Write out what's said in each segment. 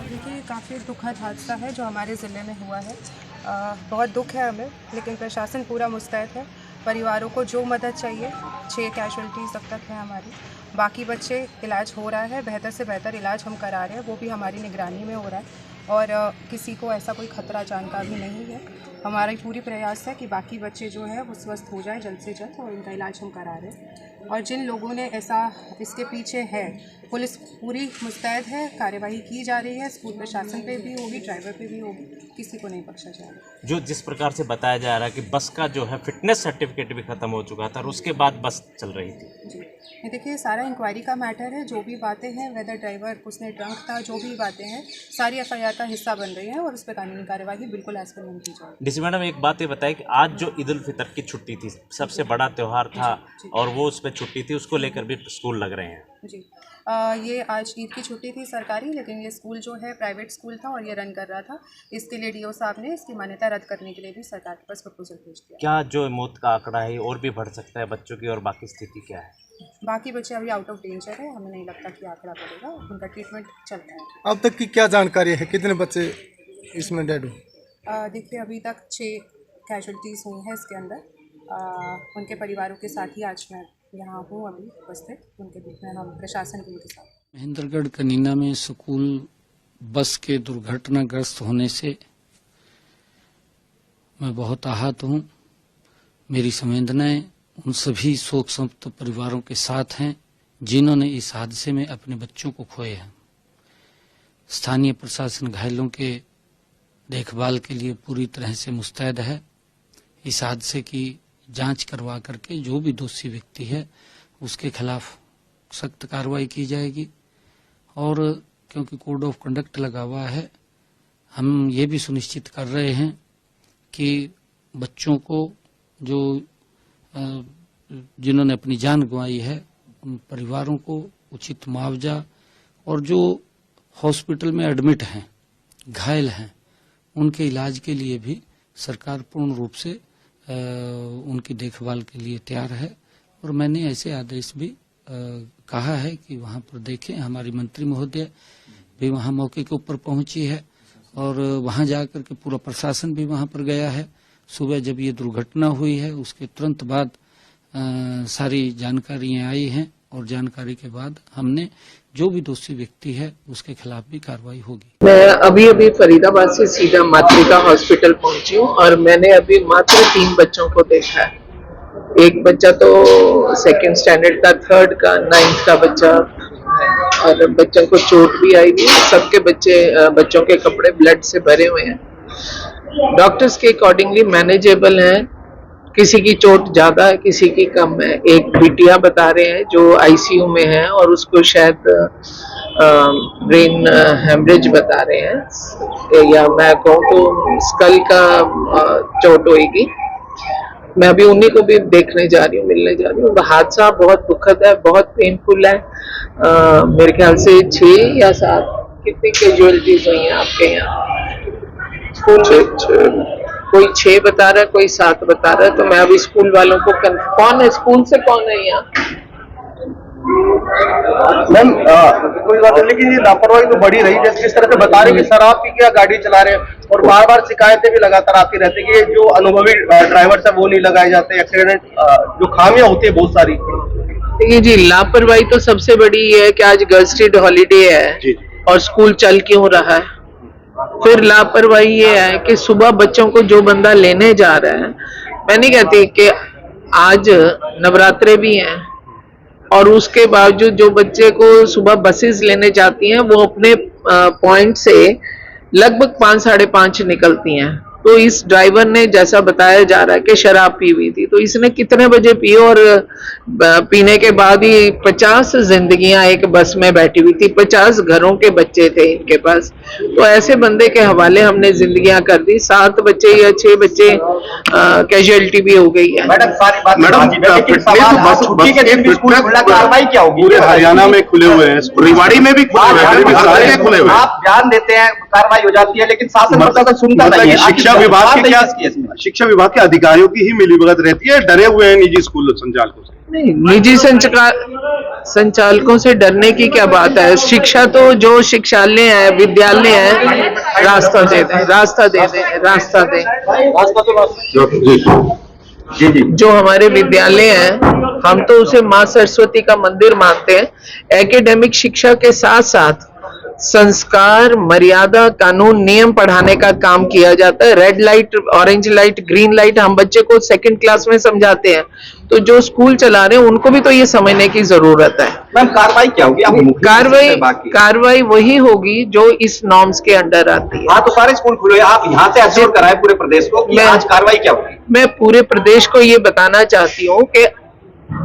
देखिए, काफ़ी दुखद हादसा है जो हमारे ज़िले में हुआ है। बहुत दुख है हमें, लेकिन प्रशासन पूरा मुस्तैद है। परिवारों को जो मदद चाहिए, 6 कैजुअल्टीज़ अब तक है हमारी। बाकी बच्चे इलाज हो रहा है, बेहतर से बेहतर इलाज हम करा रहे हैं, वो भी हमारी निगरानी में हो रहा है और किसी को ऐसा कोई ख़तरा जान का भी नहीं है। हमारा पूरी प्रयास है कि बाकी बच्चे जो है वो स्वस्थ हो जाए जल्द से जल्द और इनका इलाज हम करा रहे हैं। और जिन लोगों ने ऐसा इसके पीछे है, पुलिस पूरी मुस्तैद है, कार्यवाही की जा रही है। स्कूल प्रशासन पे भी होगी, ड्राइवर पे भी होगी, किसी को नहीं बख्शा जाएगा। जो जिस प्रकार से बताया जा रहा है कि बस का जो है फिटनेस सर्टिफिकेट भी ख़त्म हो चुका था और उसके बाद बस चल रही थी। जी, ये देखिए, सारा इंक्वायरी का मैटर है। जो भी बातें हैं, वेदर ड्राइवर उसने ड्रंक था, जो भी बातें हैं सारी एफआईआर का हिस्सा बन रही हैं और उस पर कानूनी कार्यवाही बिल्कुल एज पर नहीं की जाएगी। डीसी मैडम, एक बात ये बताइए कि आज जो ईद उल फितर की छुट्टी थी, सबसे बड़ा त्यौहार था और वो उस पर छुट्टी थी, उसको लेकर भी स्कूल लग रहे हैं। जी, ये आज ईद की छुट्टी थी सरकारी, लेकिन ये स्कूल जो है प्राइवेट स्कूल था और ये रन कर रहा था। इसके लिए डीओ साहब ने इसकी मान्यता रद्द करने के लिए भी सरकार के पास प्रपोजल भेज दिया। क्या जो मौत का आंकड़ा है और भी बढ़ सकता है बच्चों की, और बाकी स्थिति क्या है? बाकी बच्चे अभी आउट ऑफ डेंजर है, हमें नहीं लगता कि आंकड़ा बढ़ेगा, उनका ट्रीटमेंट चल रहा है। अब तक की क्या जानकारी है, कितने बच्चे इसमें डेड हुए? देखिए, अभी तक 6 कैजुअल्टीज़ हुई हैं इसके अंदर। उनके परिवारों के साथ ही आज मैं यहाँ हूँ अभी उपस्थित, उनके बीच में हम प्रशासन के उनके साथ। महेंद्रगढ़ कनीना में स्कूल बस के दुर्घटनाग्रस्त होने से मैं बहुत आहत हूँ। मेरी संवेदनाएं उन सभी शोक संतप्त परिवारों के साथ हैं जिन्होंने इस हादसे में अपने बच्चों को खोए हैं। स्थानीय प्रशासन घायलों के देखभाल के लिए पूरी तरह से मुस्तैद है। इस हादसे की जांच करवा करके जो भी दोषी व्यक्ति है उसके खिलाफ सख्त कार्रवाई की जाएगी। और क्योंकि कोड ऑफ कंडक्ट लगा हुआ है, हम ये भी सुनिश्चित कर रहे हैं कि बच्चों को जो जिन्होंने अपनी जान गंवाई है उन परिवारों को उचित मुआवजा, और जो हॉस्पिटल में एडमिट हैं, घायल हैं, उनके इलाज के लिए भी सरकार पूर्ण रूप से उनकी देखभाल के लिए तैयार है। और मैंने ऐसे आदेश भी कहा है कि वहां पर देखें। हमारी मंत्री महोदय भी वहां मौके के ऊपर पहुंची है और वहां जाकर के पूरा प्रशासन भी वहां पर गया है। सुबह जब ये दुर्घटना हुई है उसके तुरंत बाद सारी जानकारियां आई हैं और जानकारी के बाद हमने जो भी दोषी व्यक्ति है उसके खिलाफ भी कार्रवाई होगी। मैं अभी फरीदाबाद से सीधा मातृका हॉस्पिटल पहुंची हूँ और मैंने अभी मात्र 3 बच्चों को देखा है। एक बच्चा तो 2nd स्टैंडर्ड का, 3rd का, 9th का बच्चा, और बच्चों को चोट भी आई हुई। सबके बच्चों के कपड़े ब्लड से भरे हुए हैं। डॉक्टर्स के अकॉर्डिंगली मैनेजेबल हैं। किसी की चोट ज्यादा है, किसी की कम है। एक बिटिया बता रहे हैं जो आईसीयू में है और उसको शायद ब्रेन हेमरेज बता रहे हैं, या मैं कहूँ तो स्कल का चोट होगी। मैं अभी उन्हीं को भी देखने जा रही हूँ, मिलने जा रही हूँ। हादसा बहुत दुखद है, बहुत पेनफुल है। मेरे ख्याल से 6 या 7 कितनी कैजुअलिटीज हुई हैं आपके यहाँ? कोई 6 बता रहा है, कोई 7 बता रहा है। तो मैं अभी स्कूल वालों को कौन है, स्कूल से कौन है यहाँ? मैम कोई बात नहीं, लेकिन ये लापरवाही तो बढ़ी रही। जैसे जिस तरह से बता रहे कि शराब पी के गाड़ी चला रहे हैं और बार बार शिकायतें भी लगातार आती रहती है कि जो अनुभवी ड्राइवर है वो नहीं लगाए जाते। एक्सीडेंट जो खामियां होती है बहुत सारी। देखिए जी, लापरवाही तो सबसे बड़ी है कि आज गजटेड हॉलीडे है और स्कूल चल क्यों रहा है। फिर लापरवाही ये है कि सुबह बच्चों को जो बंदा लेने जा रहा है, मैं नहीं कहती कि आज नवरात्रे भी हैं और उसके बावजूद जो बच्चे को सुबह बसेस लेने जाती हैं वो अपने पॉइंट से लगभग 5 साढ़े 5 निकलती हैं तो इस ड्राइवर ने जैसा बताया जा रहा है कि शराब पी हुई थी, तो इसने कितने बजे पी और पीने के बाद ही 50 जिंदगियां एक बस में बैठी हुई थी, 50 घरों के बच्चे थे इनके पास। तो ऐसे बंदे के हवाले हमने जिंदगियां कर दी। 7 बच्चे या 6 बच्चे कैजुअलिटी भी हो गई है। मैडम सारी बात लेकिन सवाल छुट्टी के दिन भी स्कूल खुला, कार्रवाई क्या होगी? पूरे हरियाणा में खुले हुए हैं, रेवाड़ी में भी खुले हुए हैं, सारे खुले हुए हैं। आप बयान देते हैं, कार्रवाई हो जाती है, लेकिन शासन प्रशासन सुनता नहीं है। शिक्षा विभाग के अधिकारियों की ही मिलीभगत रहती है, डरे हुए हैं निजी स्कूल संचालकों से। नहीं, निजी संचालकों से डरने की क्या बात है? शिक्षा तो जो शिक्षालय है, विद्यालय है, रास्ता दे दें, रास्ता दे दें, रास्ता दें। जी। जो हमारे विद्यालय हैं, हम तो उसे माँ सरस्वती का मंदिर मानते हैं। एकेडमिक शिक्षा के साथ साथ संस्कार, मर्यादा, कानून, नियम पढ़ाने का काम किया जाता है। Red light, orange light, green light हम बच्चे को 2nd क्लास में समझाते हैं, तो जो स्कूल चला रहे हैं उनको भी तो ये समझने की जरूरत है। मैम कार्रवाई क्या होगी? कार्रवाई वही होगी जो इस नॉर्म्स के अंडर आती है। हाँ, तो सारे स्कूल खुले, आप यहाँ से एश्योर कराए पूरे प्रदेश को कि आज कार्रवाई क्या होगी? मैं पूरे प्रदेश को ये बताना चाहती हूँ कि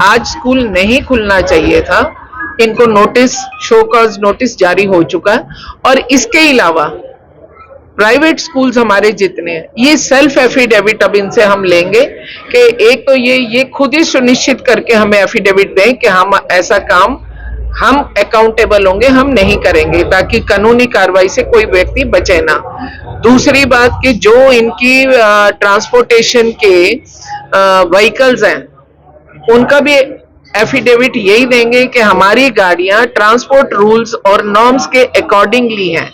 आज स्कूल नहीं खुलना चाहिए था। इनको नोटिस, शो कॉज नोटिस जारी हो चुका है। और इसके अलावा प्राइवेट स्कूल्स हमारे जितने हैं, ये सेल्फ एफिडेविट अब इनसे हम लेंगे कि एक तो ये खुद ही सुनिश्चित करके हमें एफिडेविट दें कि हम ऐसा काम, हम अकाउंटेबल होंगे, हम नहीं करेंगे, ताकि कानूनी कार्रवाई से कोई व्यक्ति बचे ना। दूसरी बात कि जो इनकी ट्रांसपोर्टेशन के व्हीकल्स हैं, उनका भी एफिडेविट यही देंगे कि हमारी गाड़ियां ट्रांसपोर्ट रूल्स और नॉर्म्स के अकॉर्डिंगली हैं।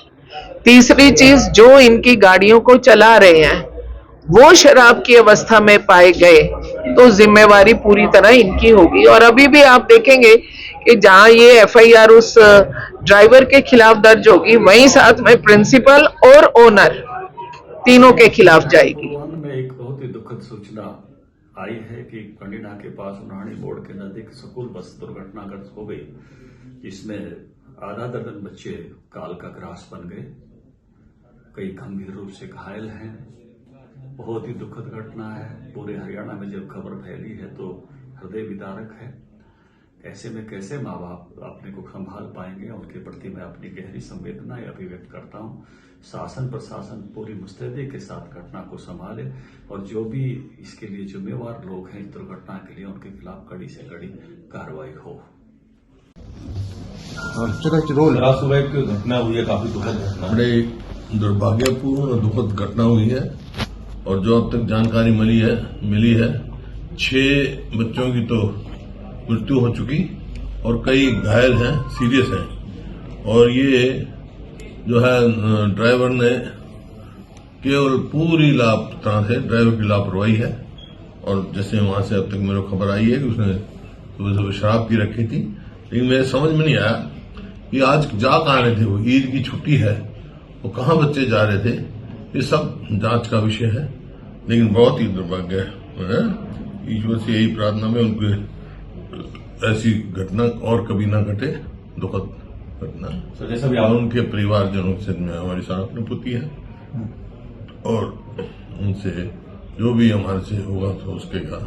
तीसरी चीज, जो इनकी गाड़ियों को चला रहे हैं वो शराब की अवस्था में पाए गए तो जिम्मेवारी पूरी तरह इनकी होगी। और अभी भी आप देखेंगे कि जहां ये एफआईआर उस ड्राइवर के खिलाफ दर्ज होगी, वहीं साथ में प्रिंसिपल और ओनर तीनों के खिलाफ जाएगी। में एक बहुत ही दुखद सूचना आई है कि कंडीना के पास उन्हाणी मोड़ के नजदीक स्कूल बस दुर्घटनाग्रस्त हो गई, जिसमें आधा दर्जन बच्चे काल का ग्रास बन गए, कई गंभीर रूप से घायल हैं। बहुत ही दुखद घटना है। पूरे हरियाणा में जब खबर फैली है तो हृदय विदारक है। ऐसे में कैसे माँ बाप अपने को संभाल पाएंगे, उनके प्रति मैं अपनी गहरी संवेदनाएं अभिव्यक्त करता हूँ। शासन प्रशासन पूरी मुस्तैदी के साथ घटना को संभाले और जो भी इसके लिए जिम्मेवार लोग हैं इस दुर्घटना के लिए, उनके खिलाफ कड़ी से कड़ी कार्रवाई हो। सुबह एक घटना हुई है, काफी दुखद घटना, बड़े दुर्भाग्यपूर्ण और दुखद घटना हुई है। और जो अब तक जानकारी मिली है 6 बच्चों की तो मृत्यु हो चुकी और कई घायल हैं, सीरियस हैं। और ये जो है ड्राइवर ने केवल पूरी तरह से ड्राइवर की लापरवाही है। और जैसे वहां से अब तक मेरे को खबर आई है कि उसने सुबह शराब पी रखी थी, लेकिन मेरे समझ में नहीं आया कि आज जा कहाँ रहे थे। वो ईद की छुट्टी है, वो कहाँ बच्चे जा रहे थे, ये सब जांच का विषय है। लेकिन बहुत ही दुर्भाग्य है। ईश्वर से यही प्रार्थना में उनके ऐसी घटना और कभी ना घटे, दुखद घटना। तो जैसा भी और उनके परिवारजनों से हमारी सहानुभूति है और उनसे जो भी हमारे से होगा तो उसके का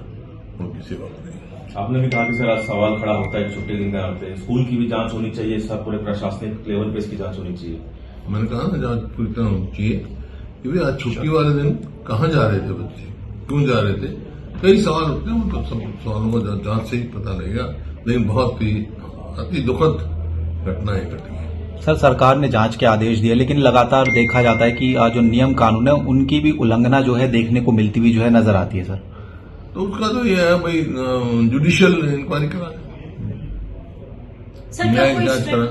उनकी सेवा करेंगे। आपने भी कहा कि सर आज सवाल खड़ा होता है, छुट्टी दिन का आते स्कूल की भी जांच होनी चाहिए, सब पूरे प्रशासनिक लेवल पे इसकी जांच होनी चाहिए। मैंने कहा ना जांच पूरी तरह होनी चाहिए कि भाई आज छुट्टी वाले दिन कहाँ जा रहे थे बच्चे, क्यों जा रहे थे, कई सवाल होते हैं। मतलब सब सवालों को जांच से ही पता लगेगा। लेकिन बहुत ही अति दुखद घटनाएं घटी है। सर, सरकार ने जांच के आदेश दिए, लेकिन लगातार देखा जाता है कि जो नियम कानून है उनकी भी उल्लंघना जो है देखने को मिलती हुई जो है नजर आती है। सर, तो उसका तो यह है भाई जुडिशियल इंक्वायरी करा, न्यायिक जांच करा।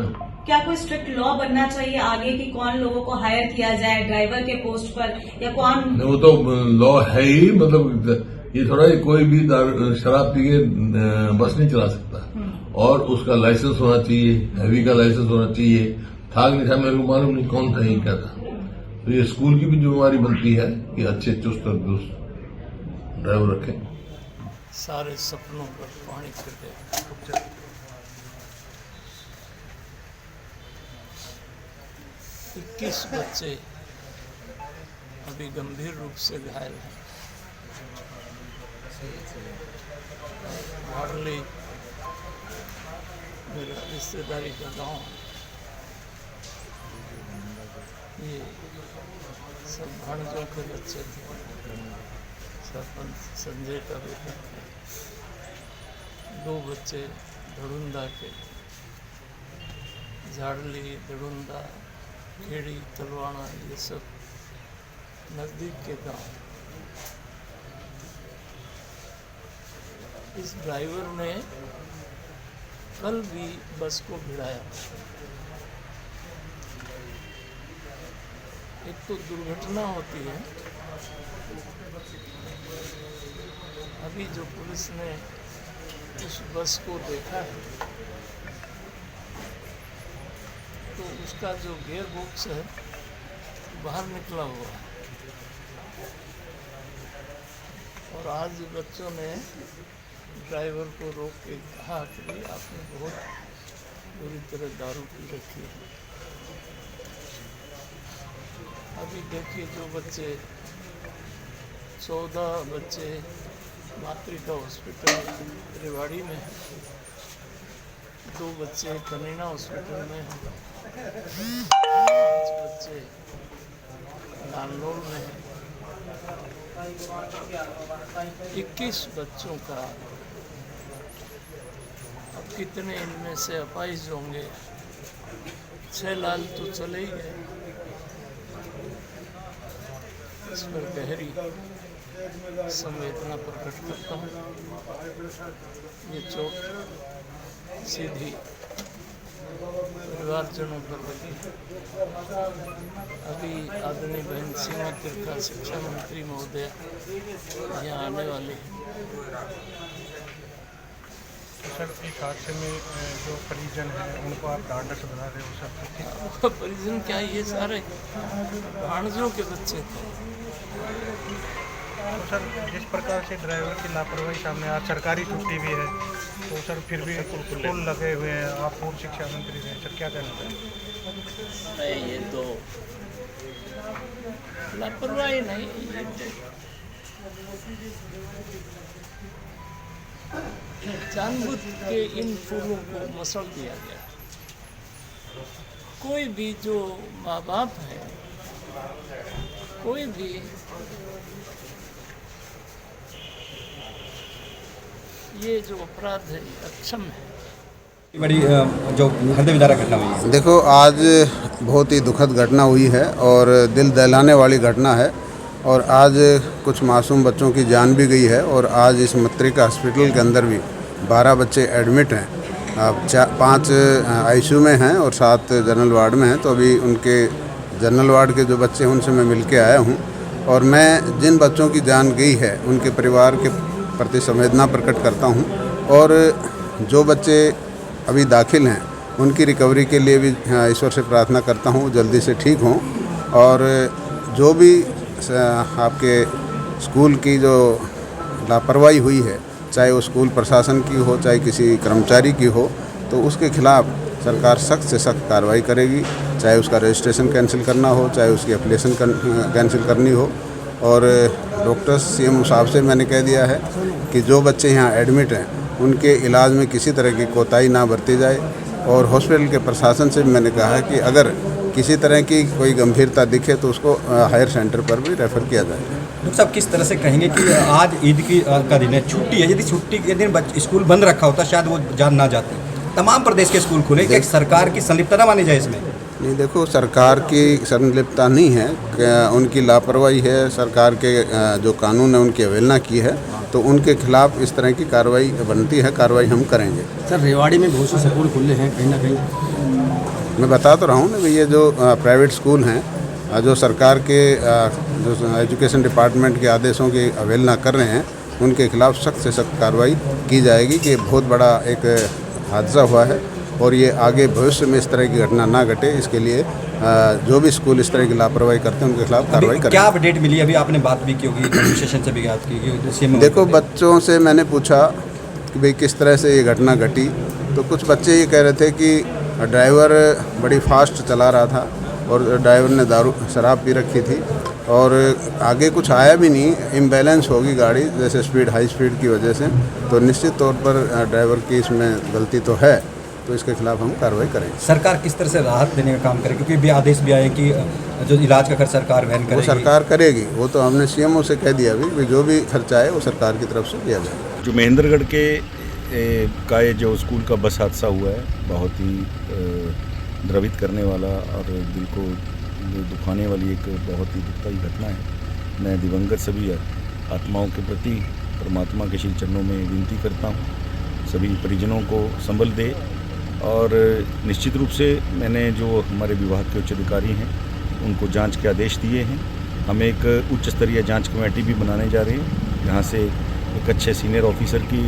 क्या कोई स्ट्रिक्ट लॉ बनना चाहिए आगे कि कौन लोगों को हायर किया जाए ड्राइवर के पोस्ट पर, या कौन? वो तो लॉ है ही, मतलब ये थोड़ा कोई भी शराब पी के बस नहीं चला सकता। और उसका लाइसेंस होना चाहिए, हैवी का लाइसेंस होना चाहिए। था नहीं था मेरे को मालूम नहीं कौन था, ये क्या था। तो ये स्कूल की भी जिम्मेवारी बनती है कि अच्छे चुस्त और दुरुस्त ड्राइवर रखें। सारे सपनों पर पानी फिर गया। 21 बच्चे अभी गंभीर रूप से घायल हैं। वाडली मेरा रिश्तेदारी का गांव, ये सब भाणजों के बच्चे थे। सरपंच संजय का बेटा, 2 बच्चे धड़ुंदा के, झाड़ली, धड़ुंदा, खेड़ी, तलवाड़ा, ये सब नज़दीक के गांव। इस ड्राइवर ने कल भी बस को भिड़ाया। एक तो दुर्घटना होती है, अभी जो पुलिस ने उस बस को देखा है तो उसका जो गियर बॉक्स है बाहर निकला हुआ है। और आज बच्चों ने ड्राइवर को रोक के कहा कि भाई आपने बहुत बुरी तरह दारू पी रखी है। अभी देखिए जो बच्चे 14 बच्चे मातृका हॉस्पिटल रेवाड़ी में हैं, 2 बच्चे कनीना हॉस्पिटल में हैं, 5 बच्चे नानोल में हैं, 21 बच्चों का। अब कितने इनमें से अपाहिज होंगे? 6 लाल तो चले ही गए। इस पर गहरी संवेदना प्रकट करता हूँ। ये चोट सीधी परिवारजनों पर लगी। अभी आदरणीय बहन सीमा तिरका शिक्षा मंत्री महोदय यहाँ आने वाले हैं। सर, एक हादसे में जो परिजन हैं उनको आप ढांढस बना रहे हो सर? परिजन क्या, ये सारे भाणजों के बच्चे थे। तो सर, जिस प्रकार से ड्राइवर की लापरवाही सामने, आज सरकारी छुट्टी भी है तो सर फिर भी स्कूल लगे हुए हैं, आप पूर्व शिक्षा मंत्री हैं सर, क्या कहना चाहेंगे? नहीं, ये तो लापरवाही नहीं, ये तो जानबूझ के इन फूलों को मसल दिया गया। कोई भी जो माँ बाप है, कोई भी ये जो अपराध है अक्षम है। बड़ी जो हृदय विदारक घटना हुई है। देखो, आज बहुत ही दुखद घटना हुई है और दिल दहलाने वाली घटना है। और आज कुछ मासूम बच्चों की जान भी गई है। और आज इस मातृका हॉस्पिटल के अंदर भी 12 बच्चे एडमिट हैं। अब 5 आईसीयू में हैं और 7 जनरल वार्ड में हैं। तो अभी उनके जनरल वार्ड के जो बच्चे हैं उनसे मैं मिल के आया हूँ। और मैं जिन बच्चों की जान गई है उनके परिवार के प्रति संवेदना प्रकट करता हूँ। और जो बच्चे अभी दाखिल हैं उनकी रिकवरी के लिए भी ईश्वर से प्रार्थना करता हूँ जल्दी से ठीक हों। और जो भी आपके स्कूल की जो लापरवाही हुई है, चाहे वो स्कूल प्रशासन की हो, चाहे किसी कर्मचारी की हो, तो उसके खिलाफ सरकार सख्त से सख्त कार्रवाई करेगी। चाहे उसका रजिस्ट्रेशन कैंसिल करना हो, चाहे उसकी एप्लीकेशन कैंसिल करनी हो। और डॉक्टर सीएम साहब से मैंने कह दिया है कि जो बच्चे यहाँ एडमिट हैं उनके इलाज में किसी तरह की कोताही ना बरती जाए। और हॉस्पिटल के प्रशासन से मैंने कहा है कि अगर किसी तरह की कोई गंभीरता दिखे तो उसको हायर सेंटर पर भी रेफ़र किया जाए। डॉक्टर साहब, किस तरह से कहेंगे कि आज ईद का दिन है, छुट्टी है, यदि छुट्टी के दिन स्कूल बंद रखा होता शायद वो जान ना जाते। तमाम प्रदेश के स्कूल खुले, क्या सरकार की संलिप्तता मानी जाए इसमें? नहीं, देखो, सरकार की संलिप्तता नहीं है, उनकी लापरवाही है। सरकार के जो कानून है उनकी अवहेलना की है, तो उनके खिलाफ इस तरह की कार्रवाई बनती है। कार्रवाई हम करेंगे। सर, रेवाड़ी में बहुत से स्कूल खुले हैं, कहीं ना कहीं मैं बता तो रहा हूँ ना, ये जो प्राइवेट स्कूल हैं, जो सरकार के जो एजुकेशन डिपार्टमेंट के आदेशों की अवहेलना कर रहे हैं, उनके खिलाफ सख्त से सख्त कार्रवाई की जाएगी। कि बहुत बड़ा एक हादसा हुआ है और ये आगे भविष्य में इस तरह की घटना ना घटे, इसके लिए जो भी स्कूल इस तरह की लापरवाही करते हैं उनके खिलाफ कार्रवाई करें। क्या अपडेट मिली? अभी आपने बात भी की होगी, एडमिनिस्ट्रेशन से भी बात की। देखो, बच्चों से मैंने पूछा कि भाई किस तरह से ये घटना घटी, तो कुछ बच्चे ये कह रहे थे कि ड्राइवर बड़ी फास्ट चला रहा था और ड्राइवर ने शराब पी रखी थी। और आगे कुछ आया भी नहीं, इम्बैलेंस होगी गाड़ी जैसे स्पीड हाई स्पीड की वजह से, तो निश्चित तौर पर ड्राइवर की इसमें गलती तो है, तो इसके खिलाफ हम कार्रवाई करेंगे। सरकार किस तरह से राहत देने का काम करेगी, क्योंकि भी आदेश भी आए कि जो इलाज का खर्च सरकार वहन करेगी? वो सरकार करेगी, वो तो हमने सीएमओ से कह दिया अभी, जो भी खर्चा है वो सरकार की तरफ से दिया जाएगा। जो महेंद्रगढ़ के का ये जो स्कूल का बस हादसा हुआ है, बहुत ही द्रवित करने वाला और दिल को दुखाने वाली एक बहुत ही दुखदायी घटना है। मैं दिवंगत सभी आत्माओं के प्रति परमात्मा के श्री चरणों में विनती करता हूँ, सभी परिजनों को संबल दे। और निश्चित रूप से मैंने जो हमारे विभाग के उच्च अधिकारी हैं उनको जांच के आदेश दिए हैं। हम एक उच्च स्तरीय जांच कमेटी भी बनाने जा रहे हैं, जहां से एक अच्छे सीनियर ऑफिसर की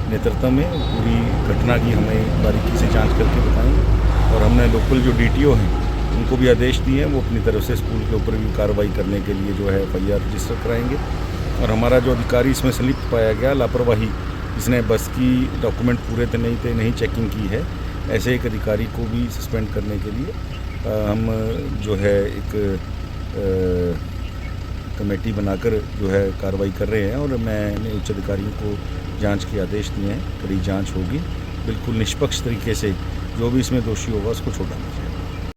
नेतृत्व में पूरी घटना की हमें बारीकी से जांच करके बताएंगे। और हमने लोकल जो डीटीओ हैं उनको भी आदेश दिए हैं, वो अपनी तरफ से स्कूल के ऊपर भी कार्रवाई करने के लिए जो है FIR रजिस्टर कराएंगे। और हमारा जो अधिकारी इसमें संलिप्त पाया गया, लापरवाही, इसने बस की डॉक्यूमेंट पूरे तो नहीं चेकिंग की है, ऐसे एक अधिकारी को भी सस्पेंड करने के लिए हम जो है एक कमेटी बनाकर जो है कार्रवाई कर रहे हैं। और मैंने उच्च अधिकारियों को जांच के आदेश दिए हैं, कड़ी जांच होगी, बिल्कुल निष्पक्ष तरीके से जो भी इसमें दोषी होगा उसको छोड़ा।